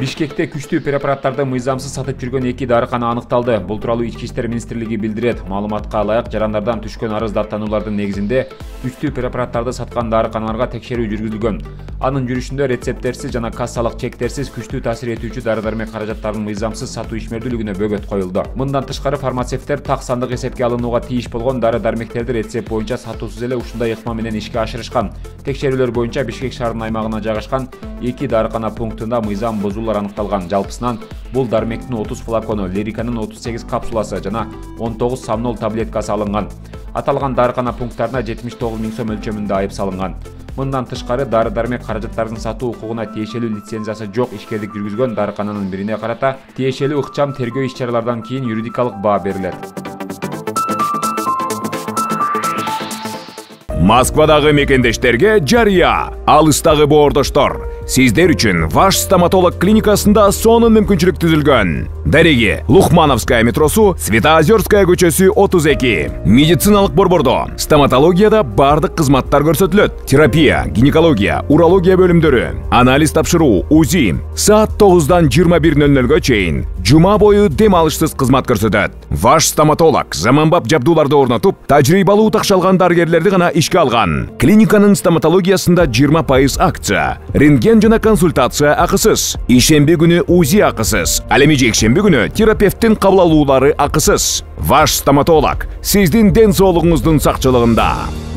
Бишкекте күчтүү препараттарды мыйзамсыз сатып жүргөн 2 дарыкана аныкталды. Бул тууралуу Ички иштер министрлиги билдирет. Маалыматка ылайык, жарандардан түшкөн арыз даттануулардын негизинде күчтүү препараттарды саткан дарыканаларга текшерүү жүргүзүлгөн. Анын жүрүшүндө рецепттерсиз жана кассалык чектерсиз күчтүү таасир этүүчү дары-дармек каражаттарынын мыйзамсыз сатуу ишмердүүлүгүнө бөгөт коюлду. Мындан тышкары фармацевттер так сандык эсепке алынууга тийиш болгон дары-дармектерди рецепт боюнча сатуусуз эле ушундай ыкма менен ишке ашырышкан. Текшерүүлөр боюнча Бишкек шаарынын аймагына жайгашкан 2 дарыкана пунктунда мыйзам бозуулар аныкталган. Жалпысынан бул дармектин 30 флакону, лириканын 38 капсуласы жана 19 сомнол таблеткасы алынган. Аталган дарыкана пункттарына 79 миң сом өлчөмүндө айып салынган. Мындан тышкары дары-дармек каражаттарын сатуу укугуна тиешелүү лицензиясы жок ишкерлик жүргүзгөн дарыкананын бирине карата тиешелүү ыкчам тергөө иш-чаралардан кийин юридикалык баа берилет. Москвадагы мекендештерге жарыя, алыстагы боордоштор. Сиздер үчүн Ваш стоматолог клиникасында сонун мүмкүнчүлүк түзүлгөн. Дареги Лухмановская метросу, Светоозерская көчөсү 32. Медициналык борбордо стоматологияда бардык кызматтар көрсөтүлөт. Терапия, гинекология, урология бөлүмдөрү, анализ тапшыруу, УЗИ саат 9-дан 21:00-гө чейин жума бою дем алышсыз кызмат көрсөтөт. Ваш стоматолог заманбап жабдууларды орнотуп, тажрыйбалуу такшалган дарыгерлерди гана ишке алган. Клиниканын стоматологиясында 20% акция, рентген жана консультация акысыз, ишемби күнү УЗИ акысыз, ал эми жекшемби күнү терапевттин кабыл алуулары акысыз. Ваш стоматолог сиздин ден соолугуңуздун сакчылыгында.